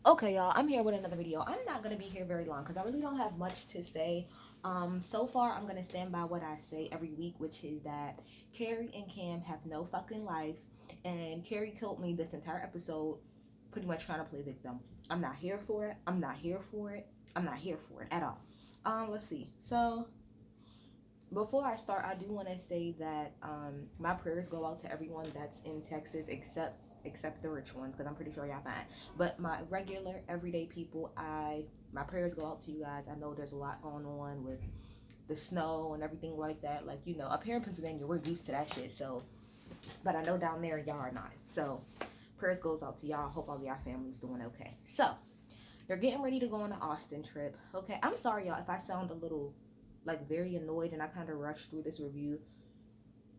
Okay, y'all, I'm here with another video. I'm not gonna be here very long because I really don't have much to say. So far I'm gonna stand by what I say every week, which is that Kary and Kam have no fucking life, and Kary killed me this entire episode, pretty much trying to play victim. I'm not here for it. I'm not here for it. I'm not here for it at all. Let's see. So before I start, I do want to say that my prayers go out to everyone that's in Texas, except the rich ones, because I'm pretty sure y'all fine. But my regular, everyday people, my prayers go out to you guys. I know there's a lot going on with the snow and everything like that. Like, you know, up here in Pennsylvania, we're used to that shit. So, but I know down there y'all are not. So, prayers goes out to y'all. Hope all y'all families doing okay. So, they're getting ready to go on an Austin trip. Okay, I'm sorry y'all if I sound a little like very annoyed and I kind of rushed through this review.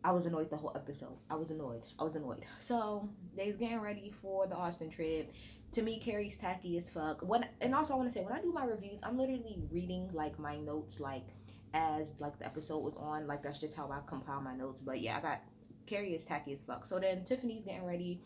I was annoyed the whole episode. I was annoyed. I was annoyed. So they's getting ready for the Austin trip. To me, Kary's tacky as fuck. And also I want to say when I do my reviews, I'm literally reading like my notes like as like the episode was on. Like that's just how I compile my notes. But yeah, I got Kary is tacky as fuck. So then Tiffany's getting ready,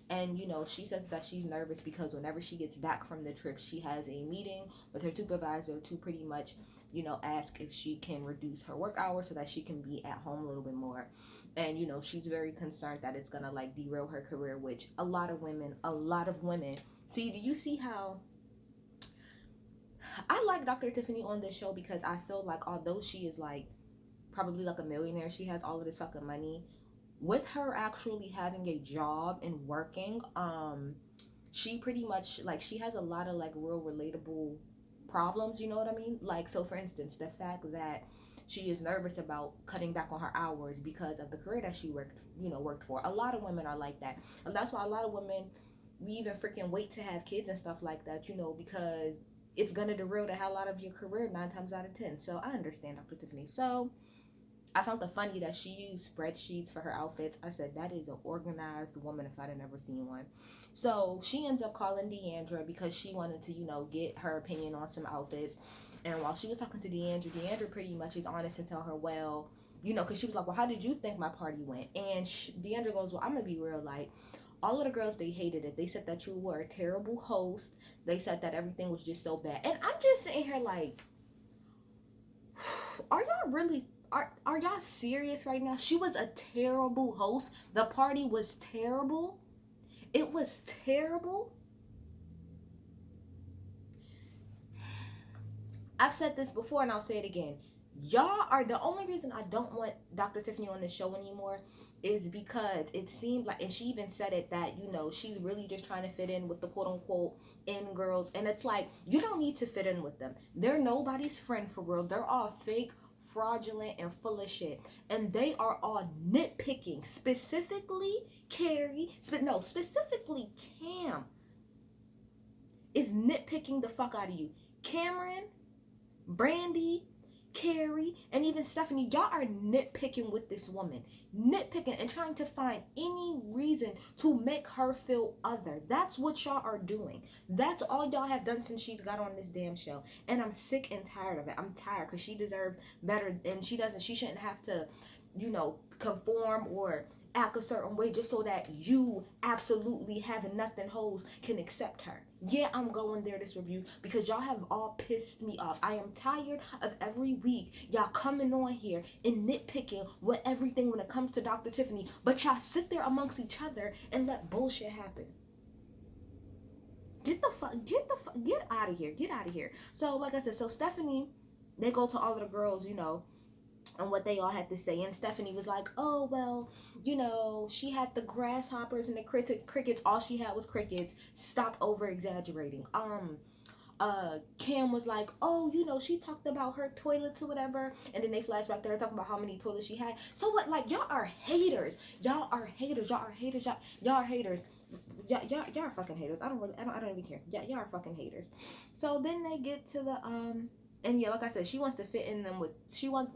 and you know she says that she's nervous because whenever she gets back from the trip, she has a meeting with her supervisor to pretty much, you know, ask if she can reduce her work hours so that she can be at home a little bit more. And you know she's very concerned that it's gonna like derail her career, which a lot of women see. Do you see how I like Dr. Tiffany on this show? Because I feel like although she is like probably like a millionaire, she has all of this fucking money, with her actually having a job and working, she pretty much like she has a lot of like real relatable problems, you know what I mean? Like, so for instance, the fact that she is nervous about cutting back on her hours because of the career that she worked for. A lot of women are like that. And that's why a lot of women, we even freaking wait to have kids and stuff like that, you know, because it's gonna derail the hell out of your career 9 times out of 10. So I understand Dr. Tiffany. So I found it funny that she used spreadsheets for her outfits. I said, that is an organized woman if I'd have never seen one. So she ends up calling Deandra because she wanted to, you know, get her opinion on some outfits. And while she was talking to Deandra pretty much is honest and tell her, well, you know, because she was like, well, how did you think my party went? And Deandra goes, well, I'm going to be real, like, all of the girls, they hated it. They said that you were a terrible host. They said that everything was just so bad. And I'm just sitting here like, are y'all really are y'all serious right now? She was a terrible host. The party was terrible. It was terrible. I've said this before and I'll say it again. Y'all are the only reason I don't want Dr. Tiffany on the show anymore is because it seemed like, and she even said it, that, you know, she's really just trying to fit in with the quote unquote in girls. And it's like, you don't need to fit in with them. They're nobody's friend for real. They're all fake, fraudulent, and full of shit. And they are all nitpicking. Specifically, Kary, specifically Kam is nitpicking the fuck out of you. Cameron, Brandy, Kary, and even Stephanie, y'all are nitpicking with this woman. Nitpicking and trying to find any reason to make her feel other. That's what y'all are doing. That's all y'all have done since she's got on this damn show. And I'm sick and tired of it. I'm tired because she deserves better, and she shouldn't have to, you know, conform or act a certain way just so that you absolutely having nothing hoes can accept her. Yeah, I'm going there this review because y'all have all pissed me off. I am tired of every week y'all coming on here and nitpicking with everything when it comes to Dr. Tiffany, but y'all sit there amongst each other and let bullshit happen. Get out of here. Get out of here. So like I said, so Stephanie, they go to all of the girls, you know, and what they all had to say. And Stephanie was like, oh, well, you know, she had the grasshoppers and the crickets. All she had was crickets. Stop over exaggerating. Kam was like, oh, you know, she talked about her toilets or whatever. And then they flash back there talking about how many toilets she had. So what? Like, y'all are haters. Y'all are haters. Y'all are haters. Y'all are haters. Y'all are fucking haters. I don't even care. Y'all are fucking haters. So then they get to the and yeah, like I said, she wants to fit in them with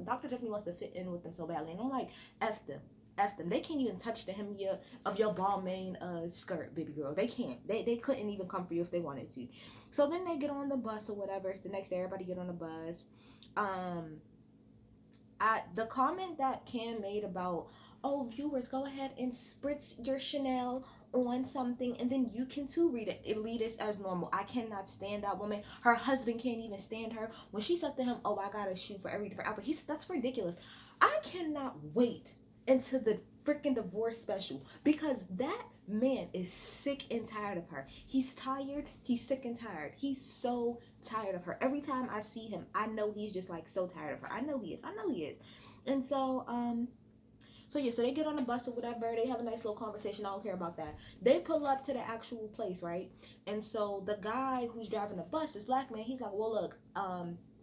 Dr. Tiffany wants to fit in with them so badly. And I'm like, F them. F them. They can't even touch the hem of your ball main skirt, baby girl. They can't. They couldn't even come for you if they wanted to. So then they get on the bus or whatever. It's the next day, everybody get on the bus. Um the comment that Kam made about, oh, viewers, go ahead and spritz your Chanel on something, and then you can too read it elitist as normal. I cannot stand that woman. Her husband can't even stand her. When she said to him, oh, I got a shoe for every different outfit, he said, that's ridiculous. I cannot wait until the freaking divorce special, because that man is sick and tired of her. He's tired. He's sick and tired. He's so tired of her. Every time I see him, I know he's just like so tired of her. I know he is. I know he is. And so yeah, so they get on the bus or whatever. They have a nice little conversation. I don't care about that. They pull up to the actual place, right? And so the guy who's driving the bus, this black man, he's like, well, look,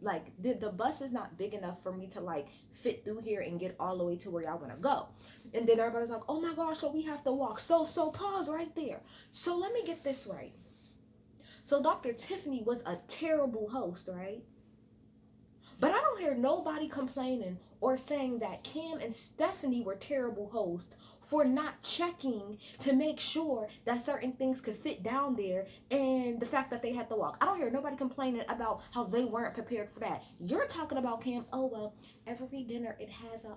like the bus is not big enough for me to like fit through here and get all the way to where y'all want to go. And then everybody's like, oh my gosh, so we have to walk. So pause right there. So let me get this right. So Dr. Tiffany was a terrible host, right? But I don't hear nobody complaining or saying that Cam and Stephanie were terrible hosts for not checking to make sure that certain things could fit down there, and the fact that they had to walk. I don't hear nobody complaining about how they weren't prepared for that. You're talking about Cam, oh well, every dinner it has a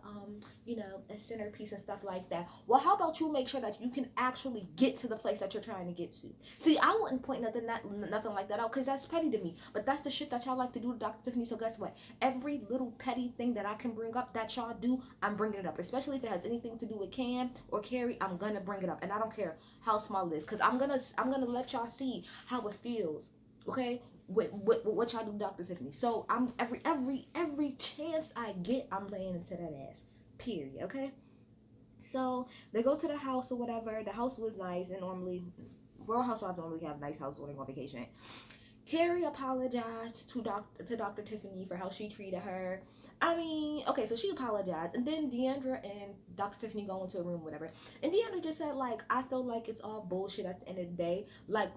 a centerpiece and stuff like that. Well, how about you make sure that you can actually get to the place that you're trying to get to? See, I wouldn't point nothing like that out, because that's petty to me. But that's the shit that y'all like to do to Dr. Tiffany. So guess what? Every little petty thing that I can bring up that y'all do, I'm bringing it up. Especially if it has anything to do with Cam or Kary, I'm gonna bring it up. And I don't care how small it is, because I'm gonna let y'all see how it feels, okay, with what y'all do to Dr. Tiffany. So I'm every chance I get, I'm laying into that ass, period. Okay, so they go to the house or whatever. The house was nice, and normally Real Housewives normally have nice houses when they go on vacation. Kary apologized to Dr. Tiffany for how she treated her. I mean, okay, so she apologized, and then Deandra and Dr. Tiffany go into a room, whatever. And Deandra just said, like, I feel like it's all bullshit at the end of the day. Like,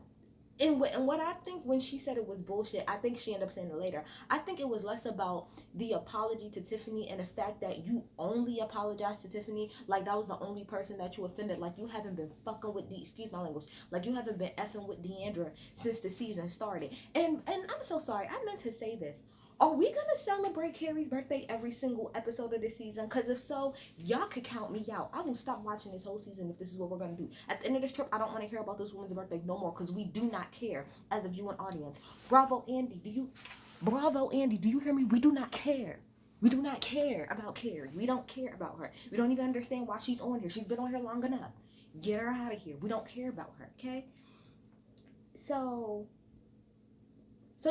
and what I think when she said it was bullshit, I think she ended up saying it later. I think it was less about the apology to Tiffany and the fact that you only apologized to Tiffany. Like, that was the only person that you offended. Like, you haven't been fucking with excuse my language. Like, you haven't been effing with Deandra since the season started. And I'm so sorry. I meant to say this. Are we gonna celebrate Kary's birthday every single episode of this season? Because if so, y'all could count me out. I will stop watching this whole season if this is what we're gonna do. At the end of this trip, I don't want to hear about this woman's birthday no more, because we do not care as a viewing audience. Bravo, Andy, do you hear me? We do not care. We do not care about Kary. We don't care about her. We don't even understand why she's on here. She's been on here long enough. Get her out of here. We don't care about her, okay? So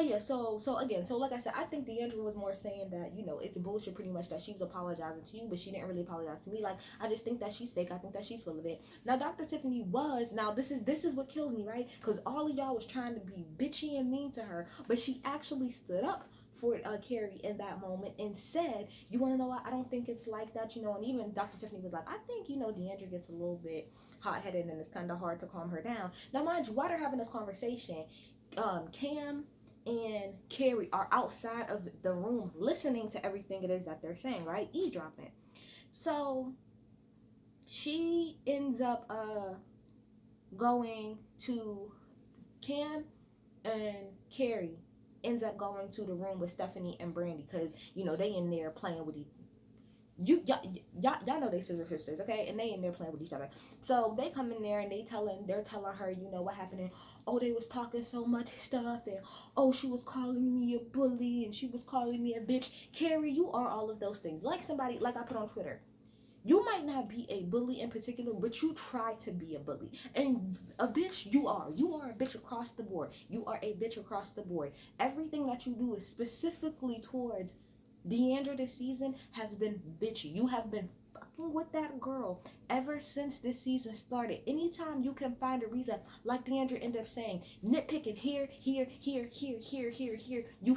yeah, so again, so like I said, I think Deandra was more saying that, it's bullshit pretty much that she was apologizing to you, but she didn't really apologize to me. Like, I just think that she's fake. I think that she's full of it. Now, Dr. Tiffany this is what kills me, right? Because all of y'all was trying to be bitchy and mean to her, but she actually stood up for Kary in that moment and said, you want to know what? I don't think it's like that, and even Dr. Tiffany was like, I think, Deandra gets a little bit hot-headed and it's kind of hard to calm her down. Now, mind you, while they're having this conversation, Cam and Kary are outside of the room listening to everything it is that they're saying, right? Eavesdropping. So she ends up going to Cam and Kary ends up going to the room with Stephanie and Brandy, because they in there playing with y'all know they sisters, okay? And they in there playing with each other. So they come in there and they're telling her, what happened. And, oh, they was talking so much stuff, and oh, she was calling me a bully, and she was calling me a bitch. Kary, you are all of those things. Like I put on Twitter, you might not be a bully in particular, but you try to be a bully. And a bitch, you are a bitch across the board. You are a bitch across the board. Everything that you do is specifically towards Deandra this season has been bitchy. You have been fucking with that girl ever since this season started. Anytime you can find a reason, like Deandra ended up saying, nitpicking here, you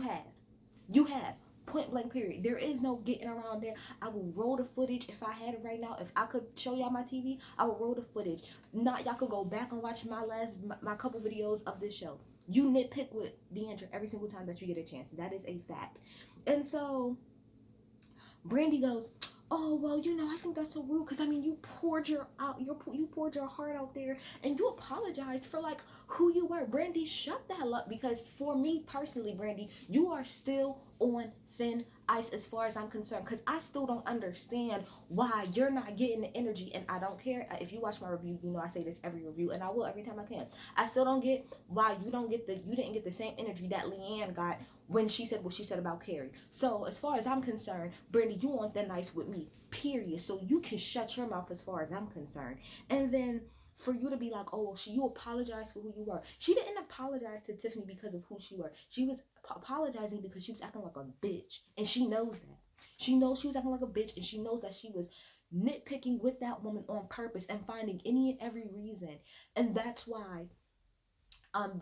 have. Point blank period. There is no getting around there. I will roll the footage if I had it right now. If I could show y'all my TV, I would roll the footage. Not y'all could go back and watch my couple videos of this show. You nitpick with Deandra every single time that you get a chance. That is a fact. And so Brandy goes, oh, well, I think that's so rude, because you poured your heart out there, and you apologized for like who you were. Brandy, shut the hell up, because for me personally, Brandy, you are still on thin Ice, as far as I'm concerned, because I still don't understand why you're not getting the energy. And I don't care if you watch my review, you know I say this every review, and I will every time I can. I still don't get why you didn't get the same energy that Leanne got when she said what she said about Kary. So as far as I'm concerned, Brandy, you want that nice with me, period. So you can shut your mouth as far as I'm concerned. And then for you to be like, oh, you apologized for who you were. She didn't apologize to Tiffany because of who she were. She was apologizing because she was acting like a bitch. And she knows that. She knows she was acting like a bitch, and she knows that she was nitpicking with that woman on purpose and finding any and every reason. And that's why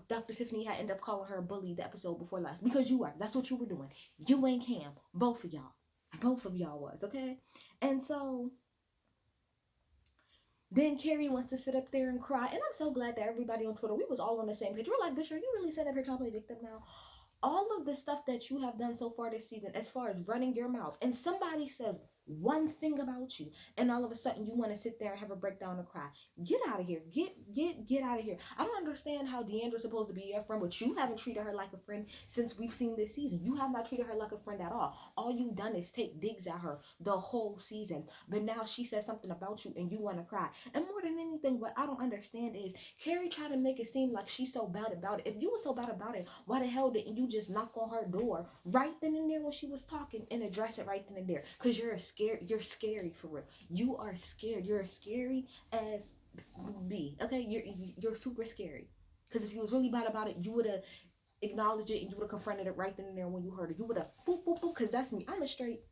Dr. Tiffany had ended up calling her a bully the episode before last. Because you were. That's what you were doing. You and Cam. Both of y'all. Both of y'all was, okay? And so then Kary wants to sit up there and cry. And I'm so glad that everybody on Twitter, we was all on the same page. We're like, bitch, are you really sitting up here trying to play victim now? All of the stuff that you have done so far this season, as far as running your mouth, and somebody says one thing about you, and all of a sudden you want to sit there and have a breakdown and cry. Get out of here. Get out of here. I don't understand how Deandra's supposed to be your friend, but you haven't treated her like a friend since we've seen this season. You have not treated her like a friend at all. All you've done is take digs at her the whole season. But now she says something about you and you want to cry. And more than anything, what I don't understand is Kary tried to make it seem like she's so bad about it. If you were so bad about it, why the hell didn't you just knock on her door right then and there when she was talking and address it right then and there? Because you're scary for real. You are scared. You're as scary as be. Okay, you're super scary. Because if you was really bad about it, you would have acknowledged it and you would have confronted it right then and there when you heard it. You would have boop boop boop. Because that's me. I'm a straight.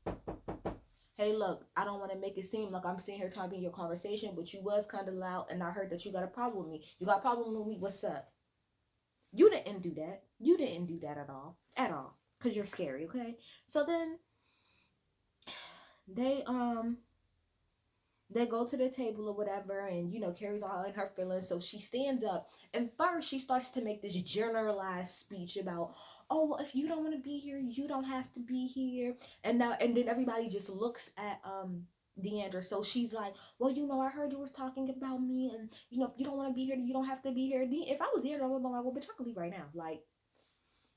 Hey, look, I don't want to make it seem like I'm sitting here trying to be in your conversation, but you was kind of loud, and I heard that you got a problem with me. You got a problem with me? What's up? You didn't do that. You didn't do that at all. At all. Because you're scary, okay? So then they go to the table or whatever, and you know Kary's all in her feelings, so she stands up, and first she starts to make this generalized speech about, oh, well, if you don't want to be here, you don't have to be here. And then everybody just looks at Deandra. So she's like, well, you know, I heard you was talking about me, and you know, if you don't want to be here, you don't have to be here. If I was there, I would be like, well, bitch, I can leave right now. Like,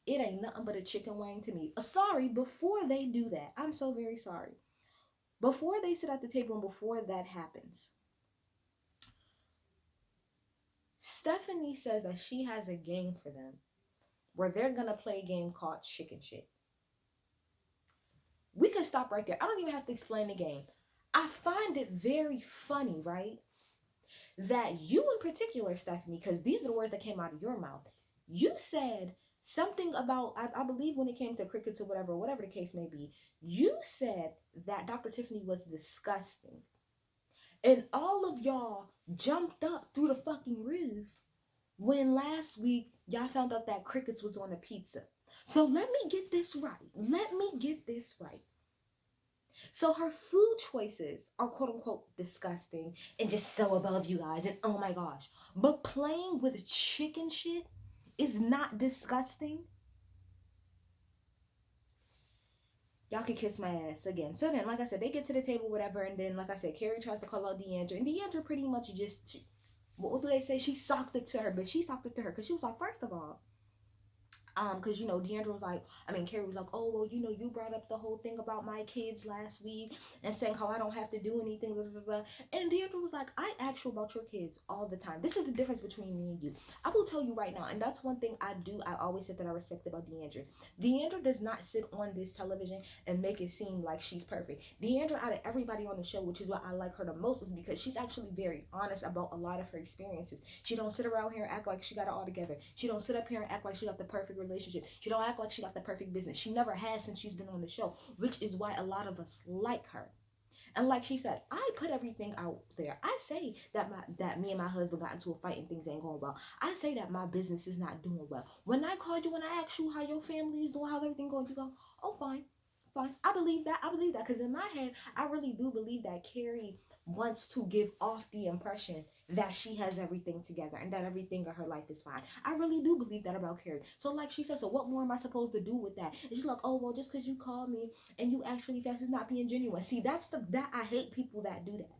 it ain't nothing but a chicken wing to me. Sorry, before they do that, I'm so very sorry. Before they sit at the table and before that happens, Stephanie says that she has a game for them where they're going to play a game called chicken shit. We can stop right there. I don't even have to explain the game. I find it very funny, right? That you in particular, Stephanie, because these are the words that came out of your mouth. You said something about, I believe when it came to crickets or whatever the case may be, you said that Dr. Tiffany was disgusting. And all of y'all jumped up through the fucking roof when last week y'all found out that crickets was on a pizza. So let me get this right. So her food choices are quote unquote disgusting and just so above you guys, and oh my gosh. But playing with chicken shit is not disgusting. Y'all can kiss my ass again. So then, like I said, they get to the table, whatever, and then, like I said, Kary tries to call out Deandra, and Deandra pretty much just, what do they say? She socked it to her, but she socked it to her, because she was like, first of all, because, you know, Deandra was like, Kary was like, oh, well, you know, you brought up the whole thing about my kids last week and saying how I don't have to do anything, blah, blah, blah. And Deandra was like, I ask you about your kids all the time. This is the difference between me and you. I will tell you right now, and that's one thing I always said that I respect about Deandra. Deandra does not sit on this television and make it seem like she's perfect. Deandra, out of everybody on the show, which is why I like her the most, is because she's actually very honest about a lot of her experiences. She don't sit around here and act like she got it all together. She don't sit up here and act like she got the perfect relationship. She don't act like she got the perfect business. She never has since she's been on the show, which is why a lot of us like her. And like she said, I put everything out there. I say that me and my husband got into a fight and things ain't going well. I say that my business is not doing well. When I call you and I ask you how your family is doing, how's everything going, you go, oh, fine. I believe that. Because in my head, I really do believe that Kary wants to give off the impression that she has everything together and that everything in her life is fine. I really do believe that about Kary. So like she said, so what more am I supposed to do with that? And she's like, oh, well, just because you call me and you actually fast is not being genuine. See, that I hate people that do that.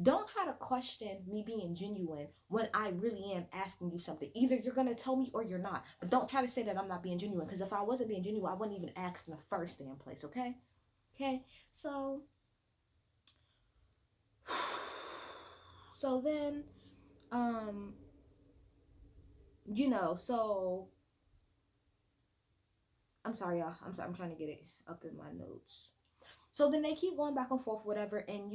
Don't try to question me being genuine when I really am asking you something. Either you're going to tell me or you're not. But don't try to say that I'm not being genuine, because if I wasn't being genuine, I wouldn't even ask in the first damn place, okay? Okay? So then, um, so I'm sorry, y'all. I'm sorry. I'm trying to get it up in my notes. So then they keep going back and forth, whatever. And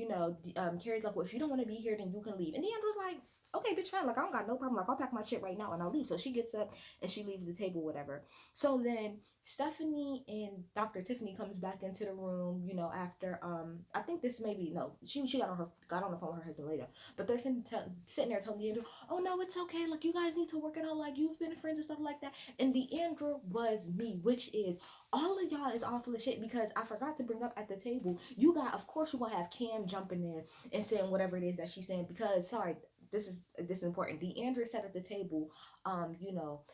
Kary's like, well, if you don't want to be here, then you can leave. And Deandra's like, okay, bitch, fine. Like, I don't got no problem. Like, I'll pack my shit right now and I'll leave. So she gets up and she leaves the table, whatever. So then Stephanie and Dr. Tiffany comes back into the room, after I think this maybe no, she got on the phone with her husband later. But they're sitting there telling Deandra, oh no, it's okay. Like, you guys need to work it out. Like, you've been friends and stuff like that. And Deandra was me, which is all of y'all is awful as shit, because I forgot to bring up at the table. Of course, you're gonna have Cam jumping in and saying whatever it is that she's saying, because sorry, this is important. Deandra said at the table,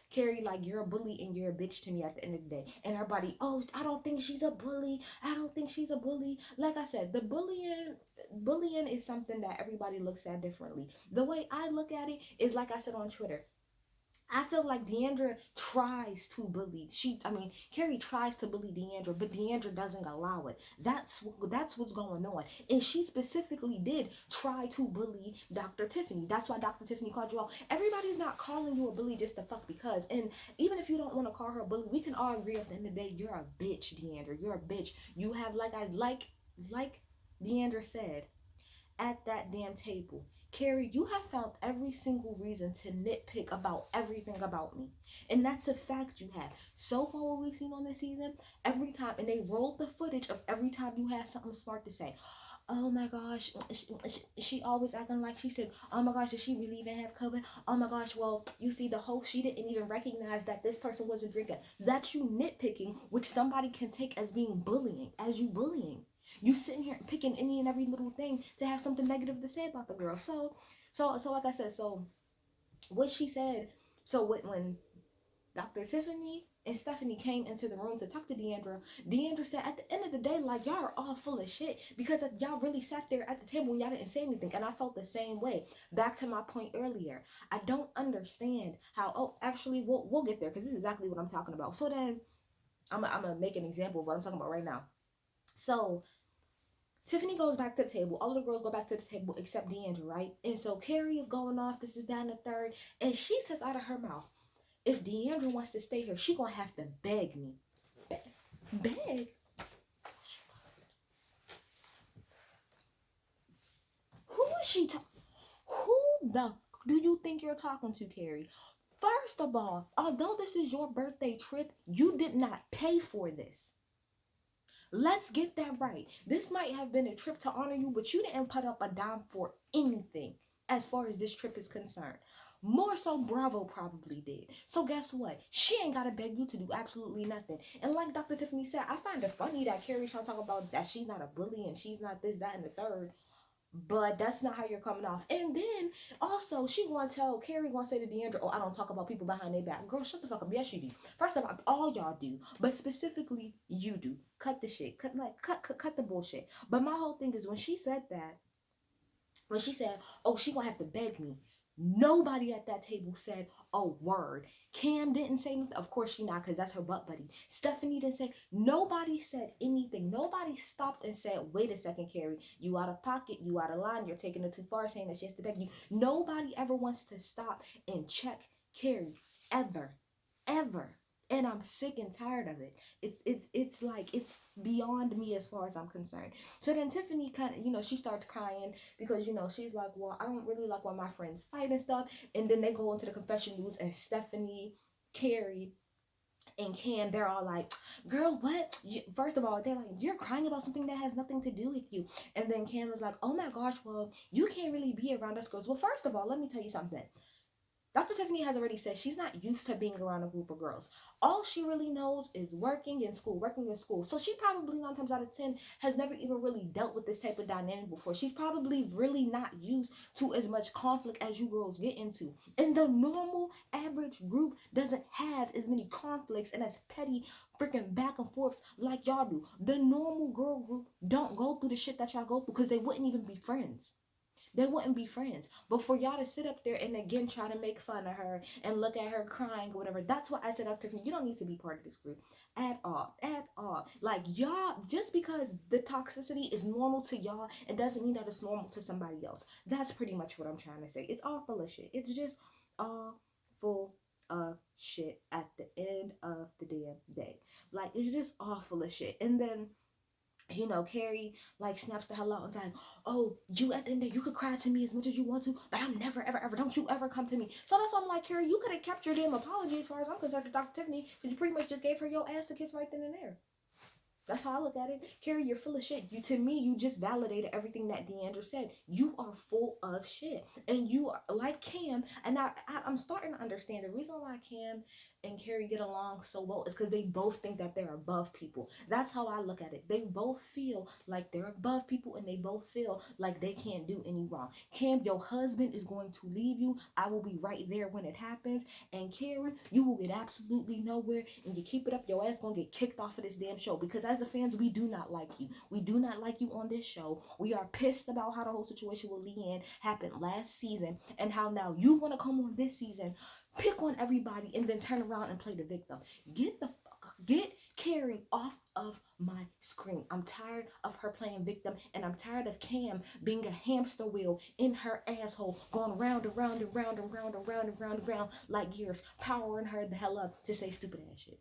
Kary, like, you're a bully and you're a bitch to me at the end of the day. And everybody, oh, I don't think she's a bully. I don't think she's a bully. Like I said, the bullying is something that everybody looks at differently. The way I look at it is, like I said on Twitter, I feel like Deandra tries to bully. Kary tries to bully Deandra, but Deandra doesn't allow it. That's what's going on. And she specifically did try to bully Dr. Tiffany. That's why Dr. Tiffany called you out. Everybody's not calling you a bully just to fuck because. And even if you don't want to call her a bully, we can all agree at the end of the day, you're a bitch, Deandra. You're a bitch. You have, like Deandra said at that damn table, Kary, you have found every single reason to nitpick about everything about me. And that's a fact you have. So far, what we've seen on this season, every time, and they rolled the footage of every time you had something smart to say. Oh my gosh, she always acting like she said, oh my gosh, did she really even have COVID? Oh my gosh, well, you see, the host, she didn't even recognize that this person wasn't drinking. That's you nitpicking, which somebody can take as being bullying, as you bullying. You sitting here picking any and every little thing to have something negative to say about the girl. So like I said, so what she said, so when Dr. Tiffany and Stephanie came into the room to talk to Deandra said, at the end of the day, like, y'all are all full of shit, because y'all really sat there at the table and y'all didn't say anything. And I felt the same way. Back to my point earlier, I don't understand how, actually, we'll get there, because this is exactly what I'm talking about. So then I'm gonna make an example of what I'm talking about right now. So Tiffany goes back to the table. All the girls go back to the table except Deandra, right? And so Kary is going off. This is down the third. And she says out of her mouth, if Deandra wants to stay here, she gonna have to beg me. Beg? Who is she talking? Who the do you think you're talking to, Kary? First of all, although this is your birthday trip, you did not pay for this. Let's get that right. This might have been a trip to honor you, but you didn't put up a dime for anything as far as this trip is concerned. More so, Bravo probably did. So guess what? She ain't got to beg you to do absolutely nothing. And like Dr. Tiffany said, I find it funny that Kary's trying to talk about that she's not a bully and she's not this, that, and the third. But that's not how you're coming off. And then, also, Kary gonna say to Deandra, oh, I don't talk about people behind their back. Girl, shut the fuck up. Yes, you do. First of all, all y'all do. But specifically, you do. Cut the shit. Cut the bullshit. But my whole thing is, when she said, oh, she gonna have to beg me, nobody at that table said a word. Cam didn't say anything. Of course she not, because that's her butt buddy. Stephanie didn't say. Nobody said anything. Nobody stopped and said, wait a second, Kary, you out of pocket, you out of line, you're taking it too far, saying that she has to beg you. Nobody ever wants to stop and check Kary. Ever. And I'm sick and tired of it. It's like, it's beyond me as far as I'm concerned. So then Tiffany kind of, she starts crying because, she's like, well, I don't really like when my friends fight and stuff. And then they go into the confession booth, and Stephanie, Kary, and Cam, they're all like, girl, what? First of all, they're like, you're crying about something that has nothing to do with you. And then Cam was like, oh my gosh, well, you can't really be around us girls. Well, first of all, let me tell you something. Dr. Tiffany has already said she's not used to being around a group of girls. All she really knows is working in school. So she probably 9 times out of 10 has never even really dealt with this type of dynamic before. She's probably really not used to as much conflict as you girls get into. And the normal average group doesn't have as many conflicts and as petty freaking back and forths like y'all do. The normal girl group don't go through the shit that y'all go through, because they wouldn't even be friends. They wouldn't be friends. But for y'all to sit up there and again try to make fun of her and look at her crying or whatever, that's what I said up to Tiffany. You don't need to be part of this group at all. At all. Like y'all, just because the toxicity is normal to y'all, it doesn't mean that it's normal to somebody else. That's pretty much what I'm trying to say. It's all full of shit. It's just all full of shit at the end of the damn day. Like it's just all full of shit. And then Kary like snaps the hell out and like, oh, you at the end of the day, you could cry to me as much as you want to, but I'm never, ever, ever, don't you ever come to me. So that's why I'm like, Kary, you could have kept your damn apology as far as I'm concerned to Dr. Tiffany, because you pretty much just gave her your ass to kiss right then and there. That's how I look at it. Kary, you're full of shit. To me, you just validated everything that Deandra said. You are full of shit. And you are like Kam, and I'm starting to understand the reason why Kam and Kary get along so well is because they both think that they're above people. That's how I look at it. They both feel like they're above people, and they both feel like they can't do any wrong. Kam, your husband is going to leave you. I will be right there when it happens. And Kary, you will get absolutely nowhere, and you keep it up, your ass gonna get kicked off of this damn show. Because as the fans, we do not like you. We do not like you on this show. We are pissed about how the whole situation with Leanne happened last season, and how now you want to come on this season, pick on everybody, and then turn around and play the victim. Get Kary off of my screen. I'm tired of her playing victim, and I'm tired of Kam being a hamster wheel in her asshole, going round and round and round and round and round and round and round like gears, powering her the hell up to say stupid ass shit.